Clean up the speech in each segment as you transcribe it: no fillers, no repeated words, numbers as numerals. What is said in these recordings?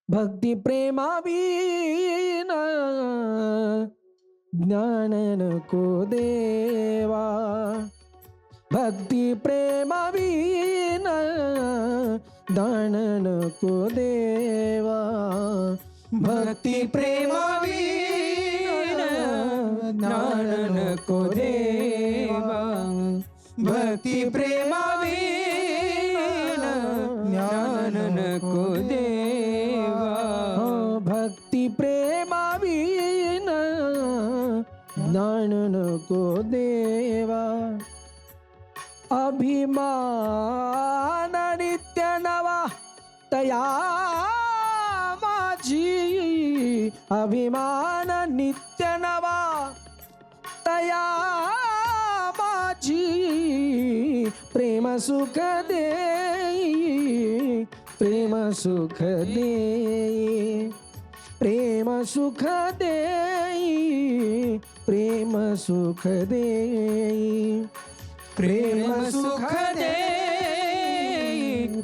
भक्ती प्रेमावीन ज्ञान नको देवा. भक्ती प्रेमावीन ज्ञान नको देवा. भक्ती प्रेमावीन ज्ञान नको देवा. भक्ती प्रेमावीन ज्ञान नको देवा. भक्ती प्रेमावीन ज्ञान नको देवा. अभिमान नित्य नवा तया माझी. अभिमान नित्य नवा तया माझी. प्रेम सुख देई. प्रेम सुख देई. प्रेम सुख देई. प्रेम सुख देई. प्रेम सुख देई.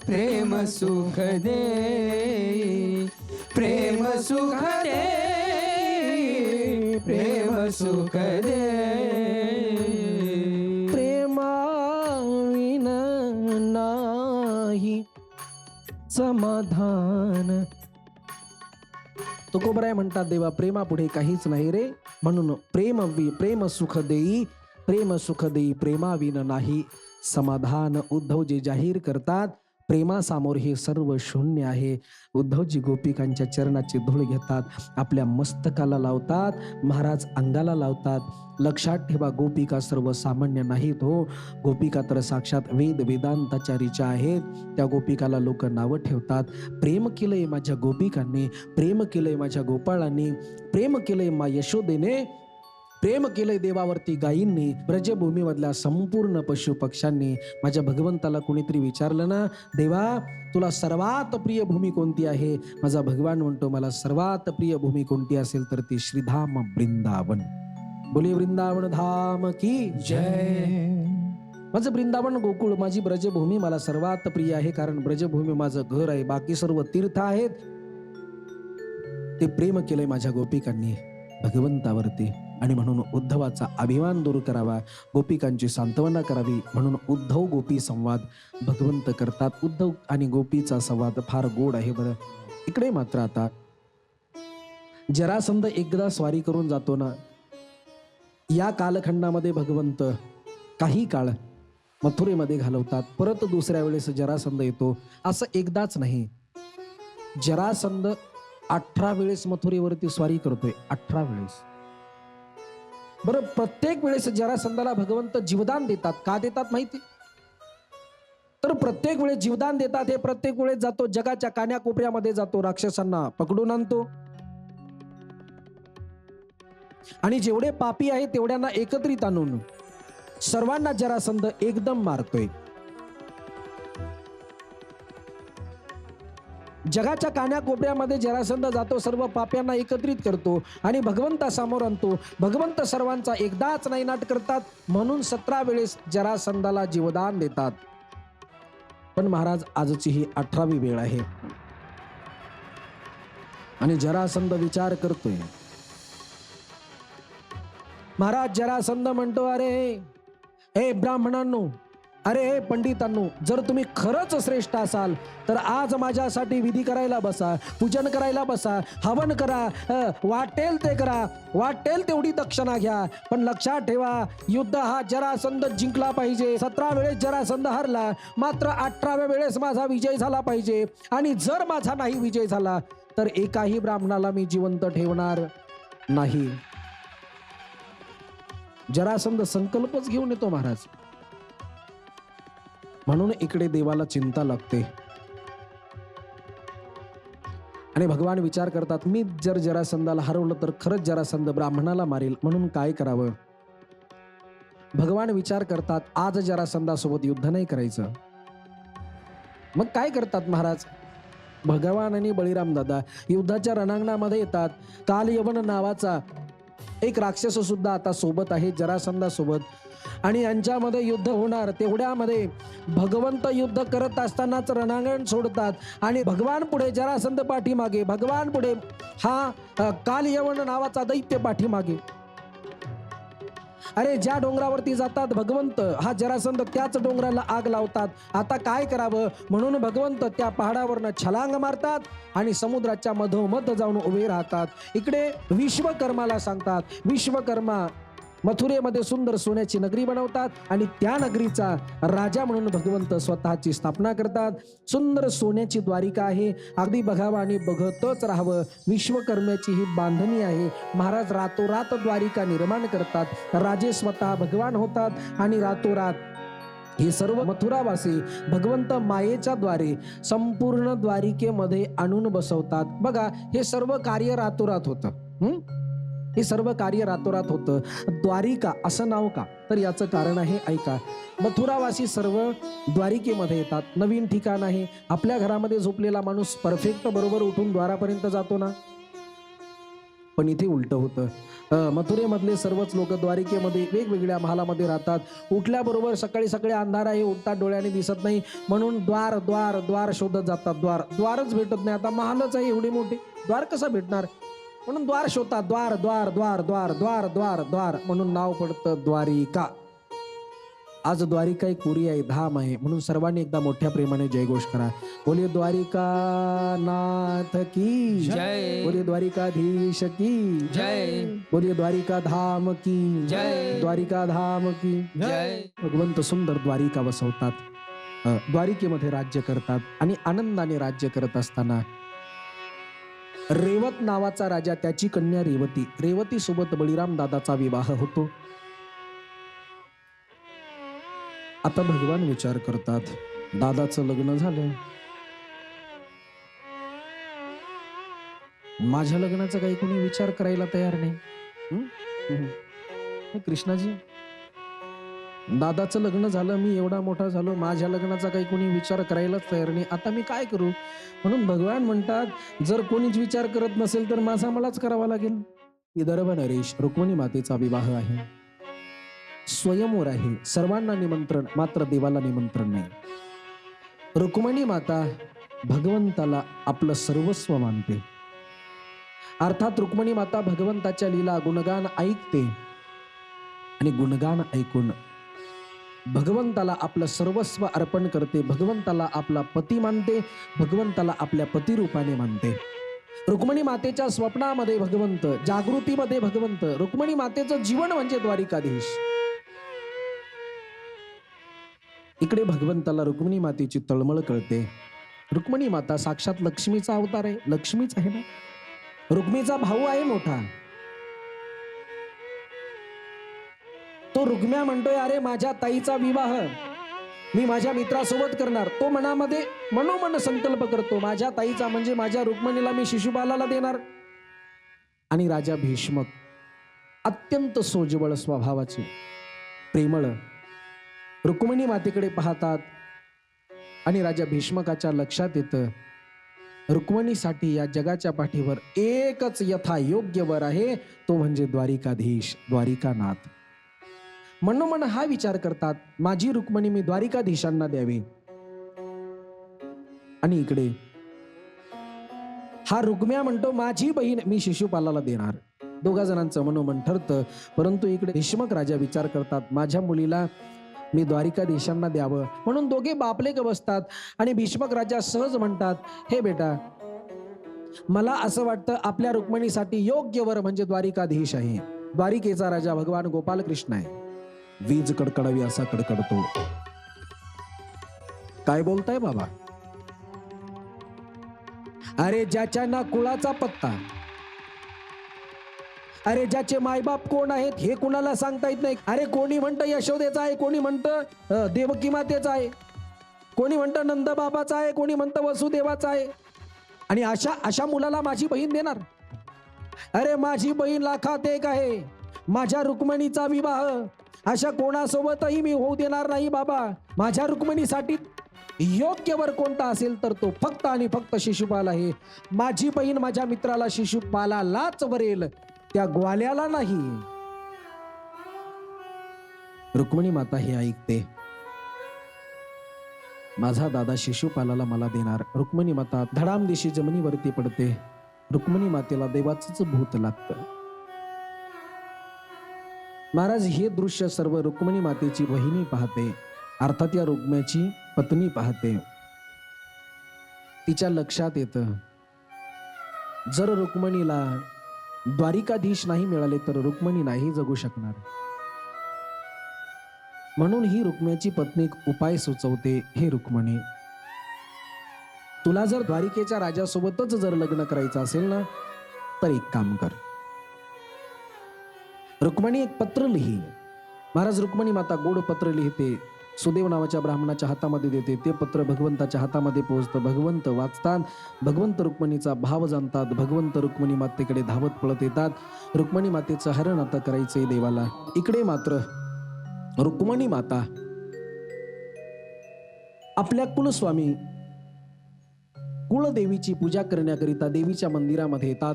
प्रेम सुख देई. प्रेम सुख देई. प्रेम सुख देई. प्रेमाविन नाही समाधान. तुकोबराय म्हणतात देवा प्रेमापुढे काहीच नाही रे. म्हणून प्रेम सुख देई. प्रेम सुख देई. प्रेमाविन नाही समाधान. उद्धवजी जाहीर करतात प्रेमासमोर हे सर्व शून्य आहे. उद्धवजी गोपिकांच्या चरणाची धूळ घेतात, आपल्या मस्तकाला लावतात, महाराज अंगाला लावतात. लक्षात ठेवा गोपिका सर्वसामान्य नाहीत हो. गोपिका तर साक्षात वेद वेदांताच्या ऋचा आहेत. त्या गोपिकाला लोक नावं ठेवतात. प्रेम केलंय माझ्या गोपिकांनी, प्रेम केलंय माझ्या गोपाळांनी, प्रेम केलंय मा यशोदेने, प्रेम केलंय देवावरती गायींनी, ब्रजभूमीमधल्या संपूर्ण पशु पक्ष्यांनी. माझ्या भगवंताला कोणीतरी विचारलं ना, देवा तुला सर्वात प्रिय भूमी कोणती आहे? माझा भगवान म्हणतो मला सर्वात प्रिय भूमी कोणती असेल तर ती श्रीधाम वृंदावन. बोले वृंदावन धाम की जय. माझं वृंदावन गोकुळ, माझी ब्रजभूमी मला सर्वात प्रिय आहे, कारण ब्रजभूमी माझं घर आहे. बाकी सर्व तीर्थ आहेत. ते प्रेम केलंय माझ्या गोपिकांनी भगवंतावरती. आणि म्हणून उद्धवाचा अभिमान दूर करावा, गोपिकांची सांत्वना करावी, म्हणून उद्धव गोपी संवाद भगवंत करतात. उद्धव आणि गोपीचा संवाद फार गोड आहे बरं. इकडे मात्र आता जरासंध एकदा स्वारी करून जातो ना, या कालखंडामध्ये भगवंत काही काळ मथुरेमध्ये घालवतात. परत दुसऱ्या वेळेस जरासंध येतो. असं एकदाच नाही, जरासंध 18 वेळेस मथुरेवरती स्वारी करतोय. 18 वेळेस. बरं, प्रत्येक वेळेस जरासंधाला भगवंत जीवदान देतात. का देतात माहिती? तर प्रत्येक वेळेस जीवदान देतात. हे प्रत्येक वेळेस जातो, जगाच्या कान्याकोपऱ्यामध्ये जातो, राक्षसांना पकडून आणतो. आणि जेवढे पापी आहेत तेवढ्यांना एकत्रित आणून सर्वांना जरासंध एकदम मारतोय. जगाच्या कान्याकोपऱ्यामध्ये जरासंध जातो, सर्व पाप्यांना एकत्रित करतो आणि भगवंतासमोर आणतो. भगवंत सर्वांचा एकदाच नायनाट करतात, म्हणून 17 वेळेस जरासंधाला जीवदान देतात. पण महाराज आजची ही 18वी वेळ आहे आणि जरासंध विचार करतोय. महाराज जरासंध म्हणतो, अरे हे ब्राह्मणांनो, अरे हे पंडितांनो, जर तुम्ही खरंच श्रेष्ठ असाल तर आज माझ्यासाठी विधी करायला बसा, पूजन करायला बसा, हवन करा, वाटेल ते करा, वाटेल तेवढी दक्षिणा घ्या. पण लक्षात ठेवा, युद्ध हा जरासंध जिंकला पाहिजे. 17 वेळेस जरासंध हरला, मात्र 18व्या वेळेस माझा विजय झाला पाहिजे. आणि जर माझा नाही विजय झाला तर एकाही ब्राह्मणाला मी जिवंत ठेवणार नाही. जरासंध संकल्पच घेऊन येतो महाराज. म्हणून इकडे देवाला चिंता लागते आणि भगवान विचार करतात, मी जर जरासंधाला हरवलं तर खरंच जरासंध ब्राह्मणाला मारेल, म्हणून काय करावं? भगवान विचार करतात, आज जरासंधासोबत युद्ध नाही करायचं. मग काय करतात महाराज? भगवान आणि बळीराम दादा युद्धाच्या रणांगणामध्ये येतात. कालयवन नावाचा एक राक्षस सुद्धा आता सोबत आहे जरासंधा सोबत, आणि यांच्यामध्ये युद्ध होणार. तेवढ्यामध्ये भगवंत युद्ध करत असतानाच रणांगण सोडतात आणि भगवान पुढे, जरासंध पाठीमागे, भगवान पुढे, हा कालयवन नावाचा दैत्य पाठीमागे. अरे ज्या डोंगरावरती जातात भगवंत, हा जरासंध त्याच डोंगराला आग लावतात. आता काय करावं म्हणून भगवंत त्या पहाडावरनं छलांग मारतात आणि समुद्राच्या मधोमध जाऊन उभे राहतात. इकडे विश्वकर्माला सांगतात. विश्वकर्मा मथुरेमध्ये सुंदर सोन्याची नगरी बनवतात आणि त्या नगरीचा राजा म्हणून भगवंत स्वतःची स्थापना करतात. सुंदर सोन्याची द्वारिका आहे, अगदी बघावं आणि बघतच राहावं. विश्वकर्म्याची ही बांधणी आहे. महाराज रातोरात द्वारिका निर्माण करतात. राजे स्वतः भगवान होतात आणि रातोरात हे सर्व मथुरावासी भगवंत मायेच्या द्वारे संपूर्ण द्वारिकेमध्ये आणून बसवतात. बघा, हे सर्व कार्य रातोरात होतं. हे सर्व कार्य रातोरात होतं. द्वारिका असं नाव का? तर याचं कारण आहे, ऐका. मथुरावासी सर्व द्वारिकेमध्ये येतात. नवीन ठिकाण आहे. आपल्या घरामध्ये झोपलेला माणूस परफेक्ट बरोबर उठून द्वारापर्यंत जातो ना, पण इथे उलट होतं. मथुरेमधले सर्वच लोक द्वारिकेमध्ये वेगवेगळ्या महालामध्ये राहतात. उठल्याबरोबर सकाळी सकाळी अंधार आहे, उठतात डोळ्याने दिसत नाही म्हणून द्वार द्वार द्वार शोधत जातात. द्वारच भेटत नाही. आता महालच आहे एवढे मोठे, द्वार कसा भेटणार म्हणून द्वार शोधतात. द्वार द्वार द्वार द्वार द्वार द्वार द्वार म्हणून नाव पडतं द्वारिका. आज द्वारिका एक पुरी आहे, धाम आहे, म्हणून सर्वांनी एकदा मोठ्या प्रेमाने जयघोष करा. बोलिये द्वारिका नाथ की जय, बोलिये द्वारिकाधीश की जय, बोलिये द्वारिका धाम की जय, द्वारिका धाम की जय. भगवंत सुंदर द्वारिका वसवतात, द्वारिकेमध्ये राज्य करतात आणि आनंदाने राज्य करत असताना रेवत नावाचा राजा, त्याची कन्या रेवती, रेवती सोबत बळीराम दादाचा विवाह होतो. आता भगवान विचार करतात, दादाचं लग्न झालं, माझ्या लग्नाचा काही कोणी विचार करायला तयार नाही. कृष्णाजी, दादाचं लग्न झालं, मी एवढा मोठा झालो, माझ्या लग्नाचा काही कोणी विचार करायलाच तयार नाही. आता मी काय करू? म्हणून भगवान म्हणतात, जर कोणीच विचार करत नसेल तर माझा मलाच करावा लागेल. विदर्भ नरेश रुक्मिणी मातेचा विवाह आहे, स्वयंवर आहे, सर्वांना निमंत्रण, मात्र देवाला निमंत्रण नाही. रुक्मिणी माता भगवंताला आपलं सर्वस्व मानते. अर्थात रुक्मिणी माता भगवंताच्या लीला गुणगान ऐकते आणि गुणगान ऐकून भगवंताला आपलं सर्वस्व अर्पण करते. भगवंताला आपला पती मानते, भगवंताला आपल्या पतिरूपाने मानते. रुक्मिणी मातेच्या स्वप्नामध्ये भगवंत, जागृतीमध्ये भगवंत. रुक्मिणी मातेचं जीवन म्हणजे द्वारिकाधीश. इकडे भगवंताला रुक्मिणी मातेची तळमळ कळते. रुक्मिणी माता साक्षात लक्ष्मीचा अवतार आहे, लक्ष्मीच आहे ना, रुक्मीचा भाऊ आहे मोठा. तो रुक्म्या म्हणतोय, अरे माझ्या ताईचा विवाह मी माझ्या मित्रासोबत करणार. तो मनामध्ये मनोमन संकल्प करतो, माझ्या ताईचा म्हणजे माझ्या रुक्मिणीला मी शिशुपालाला देणार. आणि राजा भीष्मक अत्यंत सोज्वळ स्वभावाचे, प्रेमळ, रुक्मिणी मातेकडे पाहतात आणि राजा भीष्मकाच्या लक्षात येतं, रुक्मिणीसाठी या जगाच्या पाठीवर एकच यथा योग्य वर आहे, तो म्हणजे द्वारिकाधीश, द्वारिकानाथ. मनोमन हा विचार करतात, माझी रुक्मिणी मी द्वारिकाधीशांना द्यावी. आणि इकडे हा रुक्म्या म्हणतो, माझी बहीण मी शिशुपालाला देणार. दोघा जणांचं मनोमन ठरतं. परंतु इकडे भीष्मक राजा विचार करतात, माझ्या मुलीला मी द्वारिकाधीशांना द्यावं. म्हणून दोघे बापले ग बसतात आणि भीष्मक राजा सहज म्हणतात, हे बेटा, मला असं वाटतं आपल्या रुक्मिणीसाठी योग्य वर म्हणजे द्वारिकाधीश आहे. द्वारिकेचा राजा भगवान गोपाल कृष्ण आहे. वीज कडकडावी असा कडकडतो. काय बोलताय बाबा? अरे ज्याच्या ना कुळाचा पत्ता, अरे ज्याचे मायबाप कोण आहेत हे कुणाला सांगता येत नाही. अरे कोणी म्हणतं यशोदेचा आहे, कोणी म्हणतं देवकी मातेचा आहे, कोणी म्हणतं नंदबाबाचा आहे, कोणी म्हणतं वसुदेवाचा आहे. आणि अशा मुलाला माझी बहीण देणार? अरे माझी बहीण लाखात एक आहे. माझ्या रुक्मिणीचा विवाह अशा कोणासोबतही मी होऊ देणार नाही बाबा. माझ्या रुक्मिणीसाठी योग्य वर कोणता असेल तर तो फक्त आणि फक्त शिशुपाल आहे. माझी बहीण माझ्या मित्राला शिशुपालालाच वरेल. त्या ग्वाल्याला नाही. रुक्मिणी माता हे ऐकते. माझा दादा शिशुपालाला मला देणार. रुक्मिणी माता धडाम दिशी जमिनीवरती पडते. रुक्मिणी मातेला देवाचंच भूत लागतं. महाराज हे दृश्य सर्व रुक्मिणी मातेची बहिणी पाहते, अर्थात या रुक्म्याची पत्नी पाहते. तिच्या लक्षात येतं, जर रुक्मिणीला द्वारिकाधीश नाही मिळाले तर रुक्मिणी नाही जगू शकणार. म्हणून ही रुक्म्याची पत्नी एक उपाय सुचवते. हे रुक्मिणी, तुला जर द्वारिकेच्या राजासोबतच जर लग्न करायचं असेल ना, तर एक काम कर. रुक्मिणी एक पत्र लिही. महाराज रुक्मिणी माता गोड पत्र लिहिते, सुदेव नावाच्या ब्राह्मणाच्या हातामध्ये देते. ते पत्र भगवंताच्या हातामध्ये पोहोचतं. भगवंत वाचतात, भगवंत रुक्मिणीचा भाव जाणतात. भगवंत रुक्मिणी मातेकडे धावत पळत येतात. रुक्मिणी मातेचं हरण आता करायचंय देवाला. इकडे मात्र रुक्मिणी माता आपल्या कुलस्वामी कुलदेवीची पूजा करण्याकरिता देवीच्या मंदिरामध्ये येतात.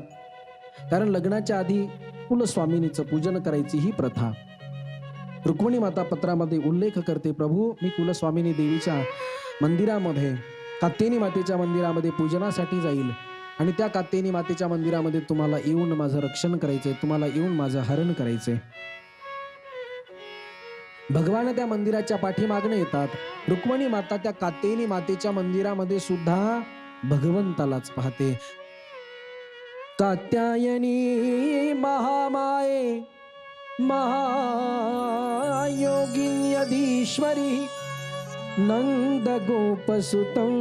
कारण लग्नाच्या आधी कुलस्वामिनीचं पूजन करायची ही प्रथा. रुक्मिणी माता पत्रामध्ये उल्लेख करते, प्रभू मी कुलस्वामिनी देवीच्या मंदिरामध्ये कात्यायनी मातेच्या मंदिरामध्ये पूजनासाठी जाईल आणि त्या कात्यायनी मातेच्या मंदिरामध्ये तुम्हाला येऊन माझं रक्षण करायचंय, तुम्हाला येऊन माझं हरण करायचंय. भगवान त्या मंदिराच्या पाठीमागणे येतात. रुक्मिणी माता त्या कात्यायनी मातेच्या मंदिरामध्ये सुद्धा भगवंतालाच पाहते. कात्यायनी महामाये महायोगिन्यधीश्वरी नंद गोपसुतं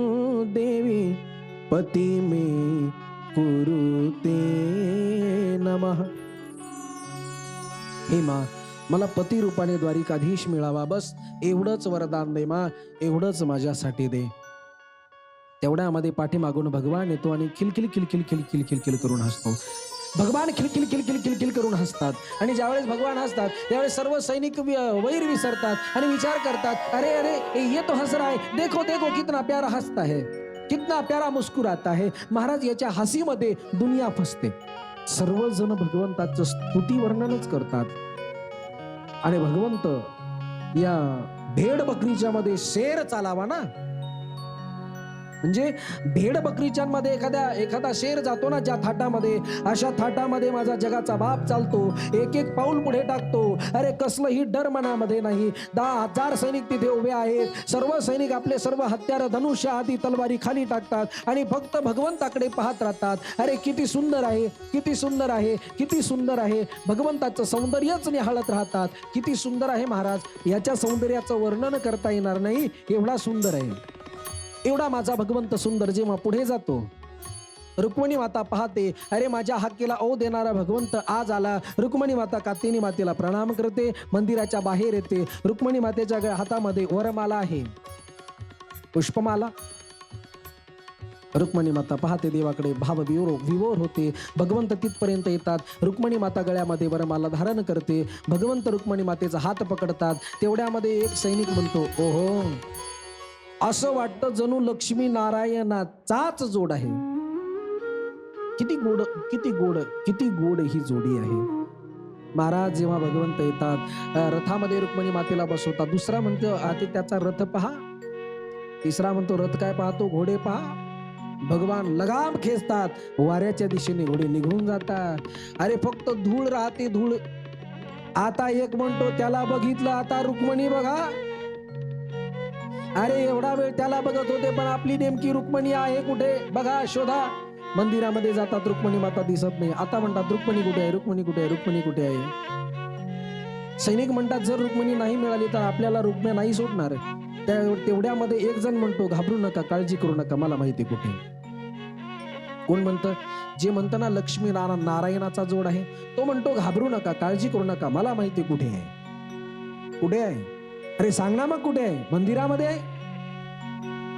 देवी पती मे कुरुते नमः. हे मा, मला पती रूपाने द्वारिकाधीश मिळावा, बस एवढंच वरदान दे मा, एवढंच माझ्यासाठी दे. तेवढ्यामध्ये पाठीमागून भगवान येतो आणि खिलखिल खिलखिल खिलखिल खिलखिल करून हसतो. भगवान खिलखिल खिलखिल खिलखिल करून हसतात. आणि ज्यावेळेस भगवान हसतात त्यावेळेस सर्व सैनिक वैर विसरतात आणि विचार करतात, अरे अरे ये तो हंस रहा है, देखो देखो कितना प्यारा हसता है, कितना प्यारा मुस्कुराता है. महाराज याच्या हसीमध्ये दुनिया फसते. सर्वजण भगवंताचं स्तुती वर्णनच करतात. आणि भगवंत या भेड बकरीच्या मध्ये शेर चालावा ना, म्हणजे भेड बकरीच्या मध्ये एखादा शेर जातो ना ज्या थाटामध्ये, अशा थाटामध्ये माझा जगाचा बाप चालतो, एक एक पाऊल पुढे टाकतो. अरे कसलंही डर मनामध्ये नाही. 10,000 सैनिक तिथे उभे आहेत. सर्व सैनिक आपले सर्व हत्यार, धनुष्य आदी तलवारी खाली टाकतात आणि फक्त भगवंताकडे पाहत राहतात. अरे किती सुंदर आहे, किती सुंदर आहे, किती सुंदर आहे. भगवंताचं सौंदर्यच निहाळत राहतात. किती सुंदर आहे महाराज, याच्या सौंदर्याचं वर्णन करता येणार नाही, एवढा सुंदर आहे. एवढा माझा भगवंत सुंदर. जेव्हा पुढे जातो, रुक्मिणी माता पाहते, अरे माझ्या हाकेला ओ देणारा भगवंत आज आला. रुक्मिणी माता कात्यायनी मातेला प्रणाम करते, मंदिराच्या बाहेर येते. रुक्मिणी मातेच्या हातामध्ये वरमाला आहे, पुष्पमाला. रुक्मिणी माता पाहते, देवाकडे भाव विवोर होते. भगवंत तिथपर्यंत येतात. रुक्मिणी माता गळ्यामध्ये वरमाला धारण करते. भगवंत रुक्मिणी मातेचा हात पकडतात. तेवढ्यामध्ये एक सैनिक म्हणतो, ओहो, असं वाटतं जणू लक्ष्मी नारायणाचाच जोड आहे. किती गोड, किती गोड, किती गोड ही जोडी आहे. महाराज जेव्हा भगवंत येतात, रथामध्ये रुक्मिणी मातेला बसवतात. दुसरा म्हणतो आधी त्याचा रथ पहा. तिसरा म्हणतो रथ काय पाहतो, घोडे पहा. भगवान लगाम खेचतात, वाऱ्याच्या दिशेने घोडे निघून जातात. अरे फक्त धूळ राहते, धूळ. आता एक म्हणतो त्याला बघितलं, आता रुक्मिणी बघा. अरे एवढा वेळ त्याला बघत होते, पण आपली नेमकी रुक्मिणी आहे कुठे, बघा, शोधा. मंदिरामध्ये जातात, रुक्मिणी माता दिसत नाही. आता म्हणतात रुक्मिणी कुठे आहे, रुक्मिणी कुठे आहे, रुक्मिणी कुठे आहे. सैनिक म्हणतात जर रुक्मिणी नाही मिळाली तर आपल्याला रुक्मिणी नाही सोडणार. तेवढ्यामध्ये एक जण म्हणतो, घाबरू नका, काळजी करू नका, मला माहिती कुठे. कोण म्हणतं, जे म्हणतं ना लक्ष्मी नारायणाचा जोड आहे, तो म्हणतो घाबरू नका, काळजी करू नका, मला माहिती कुठे आहे. कुठे आहे, अरे सांग ना मग कुठे आहे. मंदिरामध्ये आहे.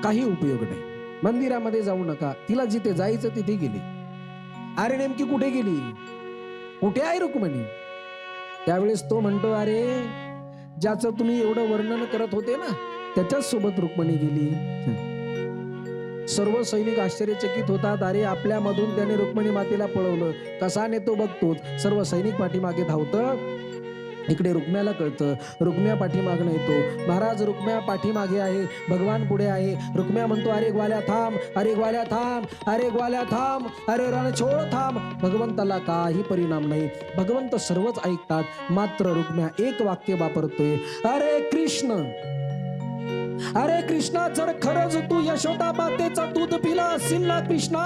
काही उपयोग नाही, मंदिरामध्ये जाऊ नका. तिला जिथे जायचं तिथे गेली. अरे नेमकी कुठे गेली, कुठे आहे रुक्मिणी. त्यावेळेस तो म्हणतो, अरे ज्याचं तुम्ही एवढं वर्णन करत होते ना त्याच्याच सोबत रुक्मिणी गेली. सर्व सैनिक आश्चर्यचकित होतात. अरे आपल्यामधून त्याने रुक्मिणी मातेला पळवलं, कसा नेतो बघतोच. सर्व सैनिक पाठीमागे धावतं. इकडे रुक्म्याला कळतं, रुक्म्या पाठीमागणं येतो. महाराज रुक्म्या पाठीमागे आहे, भगवान पुढे आहे. रुक्म्या म्हणतो, अरे ग्वाल्या थांब, अरे ग्वाल्या थांब, अरे ग्वाल्या थांब, अरे रणछोड थांब. भगवंताला काही परिणाम नाही, भगवंत सर्वच ऐकतात. मात्र रुक्म्या एक वाक्य वापरतोय, अरे कृष्ण, अरे कृष्णा, जर खरंच तू यशोदा मातेचा दूध पिला असेल ना कृष्णा,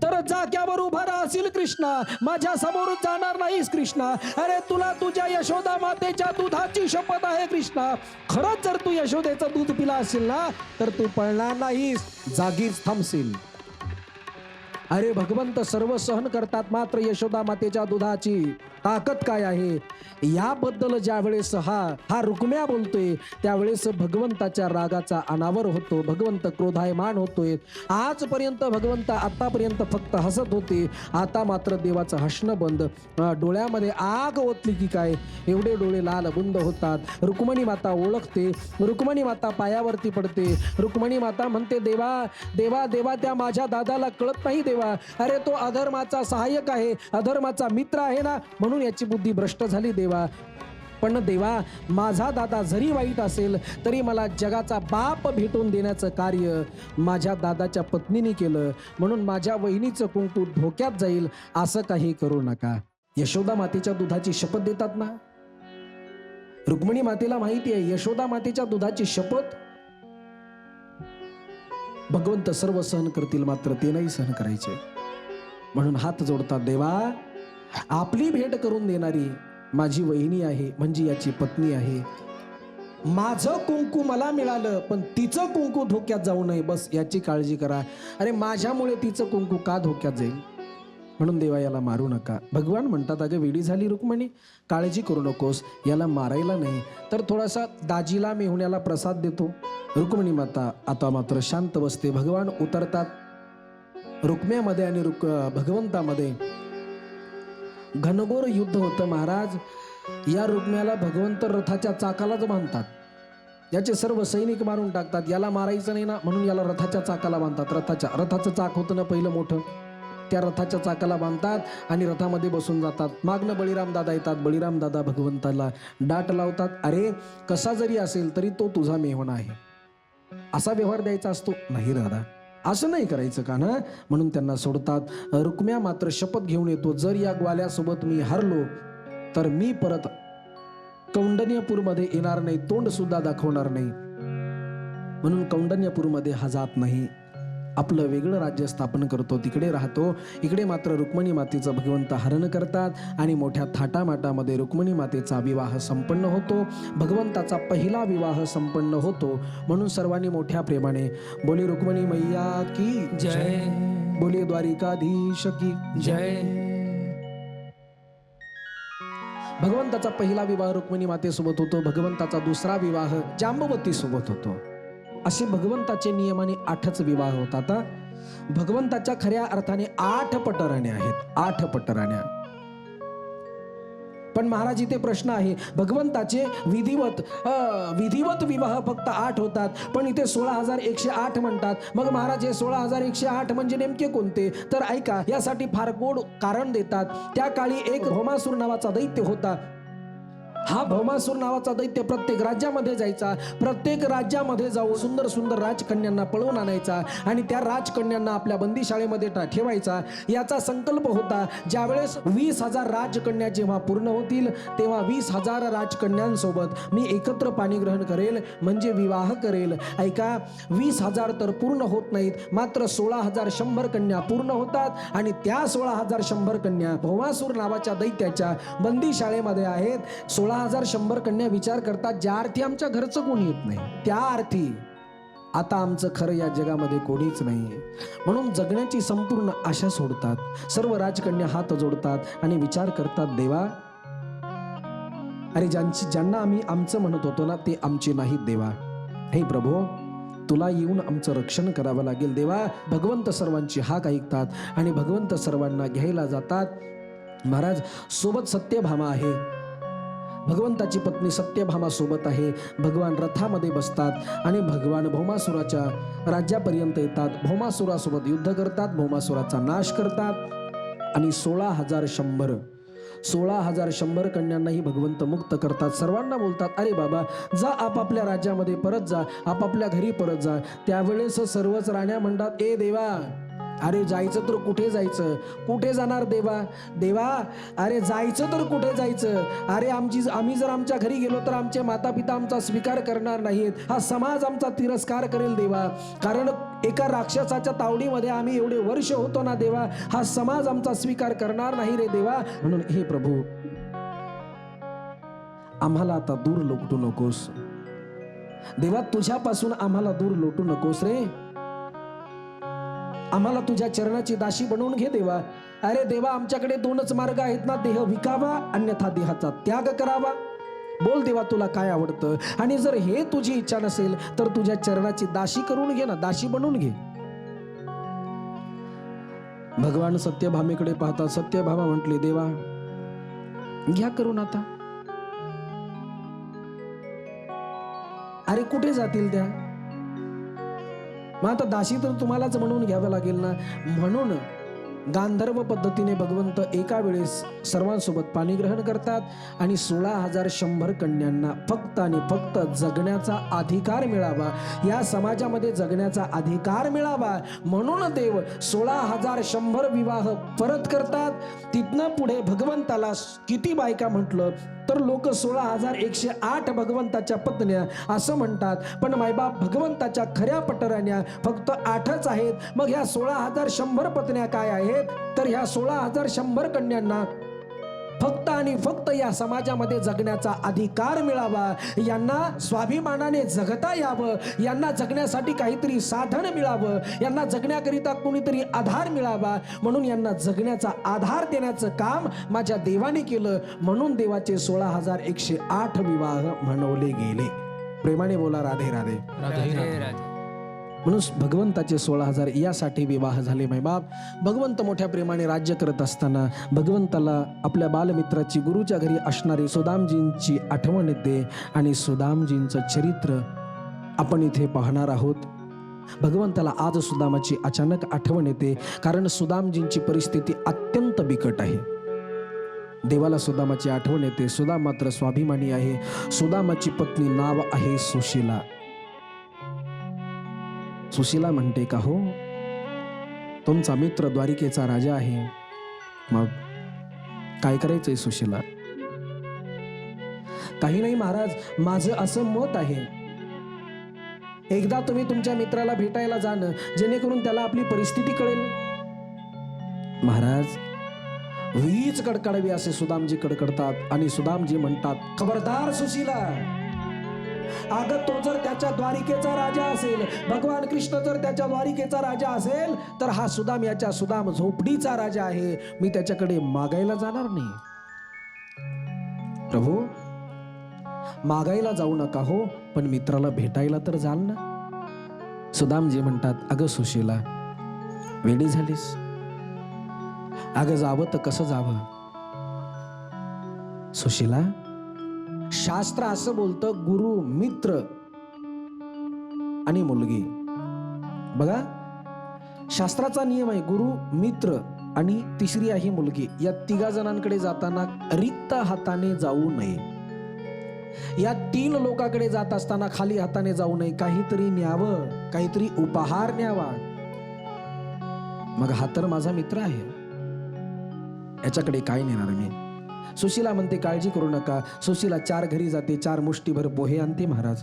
तर जाग्यावर उभा राहशील कृष्णा, माझ्या समोर जाणार नाहीस कृष्णा. अरे तुला तुझ्या यशोदा मातेच्या दुधाची शपथ आहे कृष्णा, खरंच जर तू यशोदेचं दूध पिला असेल ना, तर तू पळणार नाहीस, जागीच थांबशील. अरे भगवंत सर्व सहन करतात, मात्र यशोदा मातेच्या दुधाची ताकद काय आहे याबद्दल ज्या वेळेस हा रुक्म्या बोलतोय, त्यावेळेस भगवंताच्या रागाचा अनावर होतो. भगवंत क्रोधायमान होतोय. आजपर्यंत भगवंत आतापर्यंत फक्त हसत होते, आता मात्र देवाचं हसणं बंद. डोळ्यामध्ये आग ओतली की काय, एवढे डोळे लाल बुंद होतात. रुक्मिणी माता ओळखते, रुक्मिणी माता पायावरती पडते. रुक्मिणी माता म्हणते, देवा देवा देवा, त्या माझ्या दादाला कळत नाही देवा. अरे तो अधर्माचा सहाय्यक आहे, अधर्माचा मित्र आहे ना, म्हणून याची बुद्धी भ्रष्ट झाली देवा. पण देवा, माझा दादा जरी वाईट असेल तरी मला जगाचा बाप भेटून देण्याचं कार्य माझ्या दादाच्या पत्नीने केलं, म्हणून माझ्या वहिनीचं कुंकू धोक्यात जाईल, असं काही करू नका. यशोदा मातेच्या दुधाची शपथ देतात ना. रुक्मिणी मातेला माहिती आहे यशोदा मातेच्या दुधाची शपथ भगवंत सर्व सहन करतील, मात्र ते नाही सहन करायचे. म्हणून हात जोडतात, देवा आपली भेट करून देणारी माझी वहिनी आहे, म्हणजे याची पत्नी आहे. माझं कुंकू मला मिळालं, पण तिचं कुंकू धोक्यात जाऊ नये, बस याची काळजी करा. अरे माझ्यामुळे तिचं कुंकू का धोक्यात जाईल, म्हणून देवा याला मारू नका. भगवान म्हणतात, अगं वेडी झाली रुक्मिणी, काळजी करू नकोस, याला मारायला नाही तर थोडासा दाजीला मेहुण्याला प्रसाद देतो. रुक्मिणी माता आता मात्र शांत बसते. भगवान उतरतात. रुक्म्यामध्ये आणि भगवंतामध्ये घनघोर युद्ध होतं. महाराज, या रुक्म्याला भगवंत रथाच्या चाकालाच बांधतात. याचे सर्व सैनिक मारून टाकतात. याला मारायचं नाही ना, म्हणून याला रथाच्या चाकाला बांधतात. रथाचं चाक होतं ना पहिलं मोठं, त्या रथाच्या चाकाला बांधतात आणि रथामध्ये बसून जातात. मागणं बळीराम दादा येतात. बळीराम दादा भगवंताला डाट लावतात, अरे कसा जरी असेल तरी तो तुझा मेहुणा आहे, असा व्यवहार द्यायचा असतो नाही दादा, असं नाही करायचं का ना, म्हणून त्यांना सोडतात. रुक्म्या मात्र शपथ घेऊन येतो, जर या ग्वाल्यासोबत मी हरलो तर मी परत कौंडण्यपूरमध्ये येणार नाही, तोंड सुद्धा दाखवणार नाही. म्हणून कौंडण्यपूरमध्ये हा जात नाही, आपलं वेगळं राज्य स्थापन करतो, तिकडे राहतो. इकडे मात्र रुक्मिणी मातेचं भगवंत हरण करतात आणि मोठ्या थाटामाटामध्ये रुक्मिणी मातेचा विवाह संपन्न होतो. भगवंताचा पहिला विवाह संपन्न होतो. म्हणून सर्वांनी मोठ्या प्रेमाने बोली रुक्मिणी मैया की जय, बोली द्वारिकाधीश की जय. भगवंताचा पहिला विवाह रुक्मिणी मातेसोबत होतो. भगवंताचा दुसरा विवाह जांबवती सोबत होतो. असे भगवंताचे नियमाने 8च विवाह होतात. भगवंताच्या खऱ्या अर्थाने 8 पटराण्या आहेत, 8 पटराण्या. पण महाराज इथे प्रश्न आहे, भगवंताचे विधिवत विवाह फक्त 8 होतात, पण इथे 16,108 म्हणतात. मग महाराज हे 16,108 म्हणजे नेमके कोणते, तर ऐका, यासाठी फार गोड कारण देतात. त्या काळी एक भौमासूर नावाचा दैत्य होता. हा भौमासूर नावाचा दैत्य प्रत्येक राज्यामध्ये जायचा, प्रत्येक राज्यामध्ये जाऊन सुंदर सुंदर राजकन्यांना पळवून आणायचा आणि त्या राजकन्यांना आपल्या बंदीशाळेमध्ये ठेवायचा. याचा संकल्प होता, ज्यावेळेस 20,000 राजकन्या जेव्हा पूर्ण होतील तेव्हा 20,000 राजकन्यांसोबत मी एकत्र पाणीग्रहण करेल, म्हणजे विवाह करेल. ऐका, 20,000 तर पूर्ण होत नाहीत, मात्र 16,100 कन्या पूर्ण होतात आणि त्या 16,100 कन्या भौमासूर नावाच्या दैत्याच्या बंदीशाळेमध्ये आहेत. 16,100 कन्या विचार करतात, ज्या अर्थी आमच्या घरचं कोणी येत नाही, त्या अर्थी आता आमचं खरं या जगामध्ये कोणीच नाही, म्हणून जगण्याची संपूर्ण आशा सोडतात. सर्व राजकन्या हात जोडतात आणि विचार करतात, देवा अरे ज्यांना आम्ही आमचं म्हणत होतो ना, ते आमचे नाहीत देवा. हे प्रभू, तुला येऊन आमचं रक्षण करावं लागेल देवा. भगवंत सर्वांची हाक ऐकतात आणि भगवंत सर्वांना घ्यायला जातात. महाराज सोबत सत्यभामा आहे. भगवंताची पत्नी सत्यभामा सोबत आहे. भगवान रथामध्ये बसतात आणि भगवान भौमासुराच्या राज्यापर्यंत येतात. भौमासुरासोबत युद्ध करतात, भौमासुराचा नाश करतात आणि 16,100 कन्यांनाही भगवंत मुक्त करतात. सर्वांना बोलतात, अरे बाबा जा, आपापल्या राज्यामध्ये परत जा, आपापल्या घरी परत जा. त्यावेळेस सर्वच राण्या म्हणतात, ए देवा, अरे जायचं तर कुठे जायचं, कुठे जाणार देवा, देवा अरे जायचं तर कुठे जायचं, अरे आम्ही जर आमच्या घरी गेलो तर आमचे माता पिता आमचा स्वीकार करणार नाहीत, हा समाज आमचा तिरस्कार करेल देवा, कारण एका राक्षसाच्या तावडीमध्ये आम्ही एवढे वर्ष होतो ना देवा, हा समाज आमचा स्वीकार करणार नाही रे देवा. म्हणून हे प्रभू, आम्हाला आता दूर लोटू नकोस देवा, तुझ्यापासून आम्हाला दूर लोटू नकोस रे, आम्हाला तुझ्या चरणाची दासी बनवून घे देवा. अरे देवा, आमच्याकडे 2च मार्ग आहेत ना, देह विकावा अन्यथा देहाचा त्याग करावा. बोल देवा, तुला काय आवडतं, आणि जर हे तुझी इच्छा नसेल तर तुझ्या चरणाची दासी करून घे ना, दासी बनवून घे. भगवान सत्यभामेकडे पाहतात. सत्यभामा म्हटली, देवा घ्या करून आता. अरे कुठे जातील त्या, मग आता दासी तर तुम्हालाच म्हणून घ्यावं लागेल ना. म्हणून गांधर्व पद्धतीने भगवंत एका वेळेस सर्वांसोबत पाणी ग्रहण करतात आणि 16,100 कन्यांना फक्त आणि फक्त जगण्याचा अधिकार मिळावा, या समाजामध्ये जगण्याचा अधिकार मिळावा म्हणून देव 16,100 विवाह परत करतात. तिथनं पुढे भगवंताला किती बायका म्हटलं तर लोक 16,108 भगवंताच्या पत्न्या असं म्हणतात, पण मायबाप भगवंताच्या खऱ्या पटराण्या फक्त 8च आहेत. मग ह्या 16,100 पत्न्या काय आहेत, तर ह्या 16,100 कन्यांना फक्त आणि फक्त या समाजामध्ये जगण्याचा अधिकार मिळावा, यांना स्वाभिमानाने जगता यावं, यांना जगण्यासाठी काहीतरी साधन मिळावं, यांना जगण्याकरिता कोणीतरी आधार मिळावा, म्हणून यांना जगण्याचा आधार देण्याचं काम माझ्या देवाने केलं. म्हणून देवाचे 16,108 विवाह म्हणवले गेले. प्रेमाने बोला, राधे राधे. राधे राधे. म्हणून भगवंताचे 16,000 यासाठी विवाह झाले. मायबाप, भगवंत मोठ्या प्रेमाने राज्य करत असताना भगवंताला आपल्या बालमित्राची गुरुच्या घरी असणारी सुदामजींची आठवण येते आणि सुदामजींचं चरित्र आपण इथे पाहणार आहोत. भगवंताला आज सुदामाची अचानक आठवण येते, कारण सुदामजींची परिस्थिती अत्यंत बिकट आहे. देवाला सुदामाची आठवण येते. सुदाम मात्र स्वाभिमानी आहे. सुदामाची पत्नी नाव आहे सुशीला. सुशीला म्हणते, का हो, तुमचा मित्र द्वारिकेचा राजा आहे, मग काय करायचंय सुशीला? काही नाही महाराज, माझं असं मत आहे, एकदा तुम्ही तुमच्या मित्राला भेटायला जाणं, जेणेकरून त्याला आपली परिस्थिती कळेल. महाराज, वीज कडकडावी असे सुदामजी कडकडतात आणि सुदामजी म्हणतात, खबरदार सुशीला, अगं तो जर त्याच्या द्वारिकेचा राजा असेल, भगवान कृष्ण जर त्याच्या द्वारिकेचा राजा असेल, तर हा सुदाम याच्या सुदाम झोपडीचा राजा आहे, मी त्याच्याकडे मागायला जाणार नाही. प्रभू, मागायला जाऊ नका हो, पण मित्राला भेटायला तर जाल ना. सुदामजी म्हणतात, अगं सुशीला, वेडी झालीस, अगं जावं तर कसं जावं? सुशीला, शास्त्र असं बोलतं, गुरु, मित्र आणि मुलगी. बघा, शास्त्राचा नियम आहे, गुरु, मित्र आणि तिसरी आहे मुलगी. या 3 जणांकडे जाताना रिक्त हाताने जाऊ नये. या 3 लोकांकडे जात असताना खाली हाताने जाऊ नये, काहीतरी न्यावं, काहीतरी उपहार न्यावा. मग हा तर माझा मित्र आहे, याच्याकडे काय नेणार मी? सुशीला म्हणते, काळजी करू नका. सुशीला 4 घरी जाते, 4 मुष्टीभर पोहे आणते महाराज,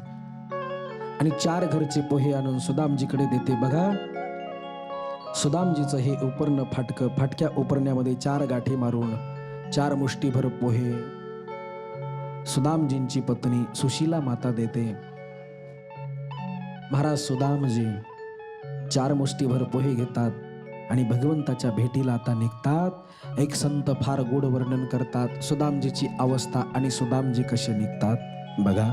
आणि 4 घरचे पोहे आणून सुदामजीकडे देते. बघा, सुदामजीचं हे उपर्ण फाटकं, फाटक्या उपरण्यामध्ये 4 गाठी मारून 4 मुष्टीभर पोहे सुदामजींची पत्नी सुशीला माता देते. महाराज सुदामजी 4 मुष्टीभर पोहे घेतात आणि भगवंताच्या भेटीला आता निघतात. एक संत फार गोड वर्णन करतात सुदामजीची अवस्था आणि सुदामजी कसे निघतात. बघा,